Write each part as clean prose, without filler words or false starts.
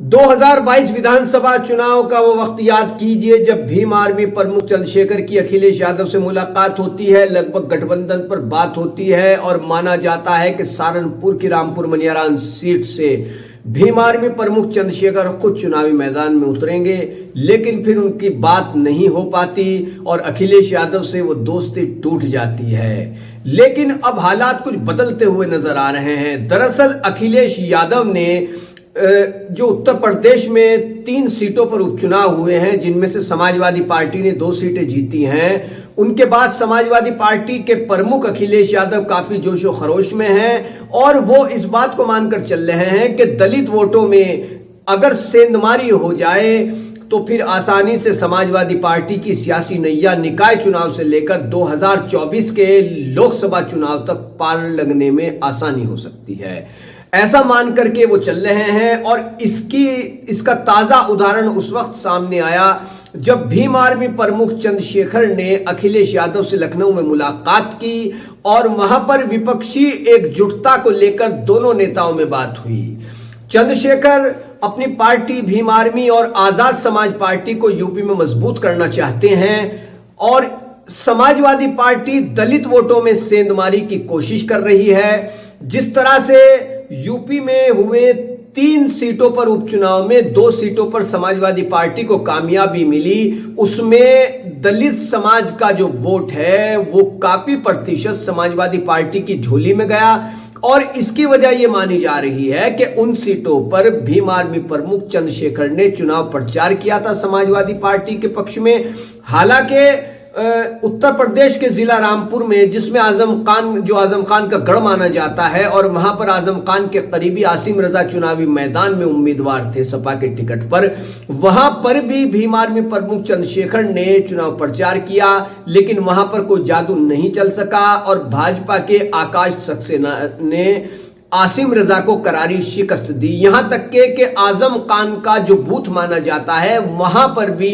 2022 विधानसभा चुनाव का वो वक्त याद कीजिए जब भीम आर्मी प्रमुख चंद्रशेखर की अखिलेश यादव से मुलाकात होती है। लगभग गठबंधन पर बात होती है और माना जाता है कि सहारनपुर की रामपुर मनियारान सीट से भीम आर्मी प्रमुख चंद्रशेखर खुद चुनावी मैदान में उतरेंगे, लेकिन फिर उनकी बात नहीं हो पाती और अखिलेश यादव से वो दोस्ती टूट जाती है। लेकिन अब हालात कुछ बदलते हुए नजर आ रहे हैं। दरअसल अखिलेश यादव ने जो उत्तर प्रदेश में 3 सीटों पर उपचुनाव हुए हैं, जिनमें से समाजवादी पार्टी ने 2 सीटें जीती हैं, उनके बाद समाजवादी पार्टी के प्रमुख अखिलेश यादव काफी जोशो खरोश में हैं और वो इस बात को मानकर चल रहे हैं कि दलित वोटों में अगर सेंधमारी हो जाए तो फिर आसानी से समाजवादी पार्टी की सियासी नैया निकाय चुनाव से लेकर 2024 के लोकसभा चुनाव तक पार लगने में आसानी हो सकती है। ऐसा मान करके वो चल रहे हैं और इसका ताजा उदाहरण उस वक्त सामने आया जब भीम आर्मी प्रमुख चंद्रशेखर ने अखिलेश यादव से लखनऊ में मुलाकात की और वहां पर विपक्षी एकजुटता को लेकर दोनों नेताओं में बात हुई। चंद्रशेखर अपनी पार्टी भीम आर्मी और आजाद समाज पार्टी को यूपी में मजबूत करना चाहते हैं और समाजवादी पार्टी दलित वोटों में सेंधमारी की कोशिश कर रही है। जिस तरह से यूपी में हुए 3 सीटों पर उपचुनाव में 2 सीटों पर समाजवादी पार्टी को कामयाबी मिली, उसमें दलित समाज का जो वोट है वो काफी प्रतिशत समाजवादी पार्टी की झोली में गया और इसकी वजह यह मानी जा रही है कि उन सीटों पर भीम आर्मी प्रमुख चंद्रशेखर ने चुनाव प्रचार किया था समाजवादी पार्टी के पक्ष में। हालांकि उत्तर प्रदेश के जिला रामपुर में, जिसमें आजम खान का गढ़ माना जाता है और वहां पर आजम खान के करीबी आसिम रजा चुनावी मैदान में उम्मीदवार थे सपा के टिकट पर, वहां पर भी भीम आर्मी प्रमुख चंद्रशेखर ने चुनाव प्रचार किया, लेकिन वहां पर कोई जादू नहीं चल सका और भाजपा के आकाश सक्सेना ने आसिम रजा को करारी शिकस्त दी। यहां तक के आजम खान का जो बूथ माना जाता है वहां पर भी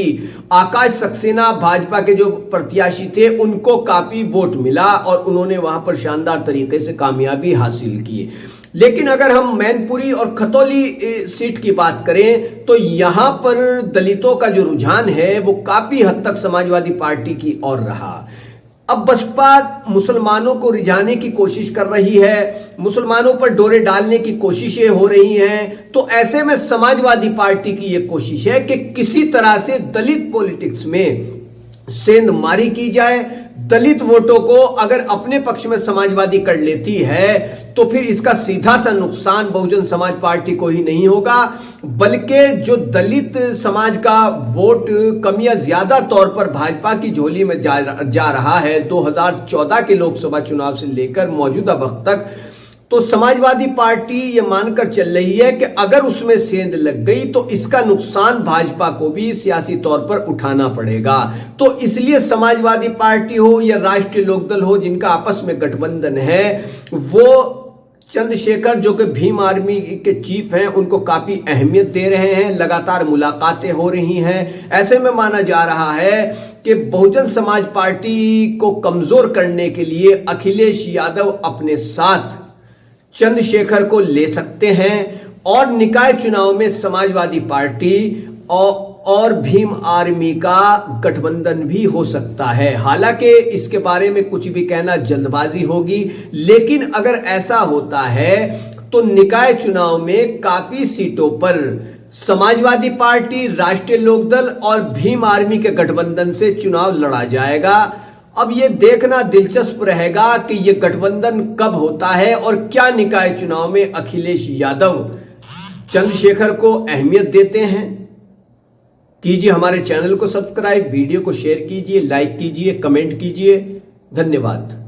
आकाश सक्सेना भाजपा के जो प्रत्याशी थे उनको काफी वोट मिला और उन्होंने वहां पर शानदार तरीके से कामयाबी हासिल की। लेकिन अगर हम मैनपुरी और खतौली सीट की बात करें तो यहां पर दलितों का जो रुझान है वो काफी हद तक समाजवादी पार्टी की ओर रहा। अब बसपा मुसलमानों को रिझाने की कोशिश कर रही है, मुसलमानों पर डोरे डालने की कोशिशें हो रही हैं, तो ऐसे में समाजवादी पार्टी की यह कोशिश है कि किसी तरह से दलित पॉलिटिक्स में सेंधमारी की जाए। दलित वोटों को अगर अपने पक्ष में समाजवादी कर लेती है तो फिर इसका सीधा सा नुकसान बहुजन समाज पार्टी को ही नहीं होगा, बल्कि जो दलित समाज का वोट कम या ज्यादा तौर पर भाजपा की झोली में जा रहा है 2014 के लोकसभा चुनाव से लेकर मौजूदा वक्त तक, तो समाजवादी पार्टी ये मानकर चल रही है कि अगर उसमें सेंध लग गई तो इसका नुकसान भाजपा को भी सियासी तौर पर उठाना पड़ेगा। तो इसलिए समाजवादी पार्टी हो या राष्ट्रीय लोकदल हो, जिनका आपस में गठबंधन है, वो चंद्रशेखर जो कि भीम आर्मी के चीफ हैं उनको काफी अहमियत दे रहे हैं। लगातार मुलाकातें हो रही हैं। ऐसे में माना जा रहा है कि बहुजन समाज पार्टी को कमजोर करने के लिए अखिलेश यादव अपने साथ चंद्रशेखर को ले सकते हैं और निकाय चुनाव में समाजवादी पार्टी और भीम आर्मी का गठबंधन भी हो सकता है। हालांकि इसके बारे में कुछ भी कहना जल्दबाजी होगी, लेकिन अगर ऐसा होता है तो निकाय चुनाव में काफी सीटों पर समाजवादी पार्टी, राष्ट्रीय लोकदल और भीम आर्मी के गठबंधन से चुनाव लड़ा जाएगा। अब यह देखना दिलचस्प रहेगा कि यह गठबंधन कब होता है और क्या निकाय चुनाव में अखिलेश यादव चंद्रशेखर को अहमियत देते हैं। कीजिए हमारे चैनल को सब्सक्राइब, वीडियो को शेयर कीजिए, लाइक कीजिए, कमेंट कीजिए। धन्यवाद।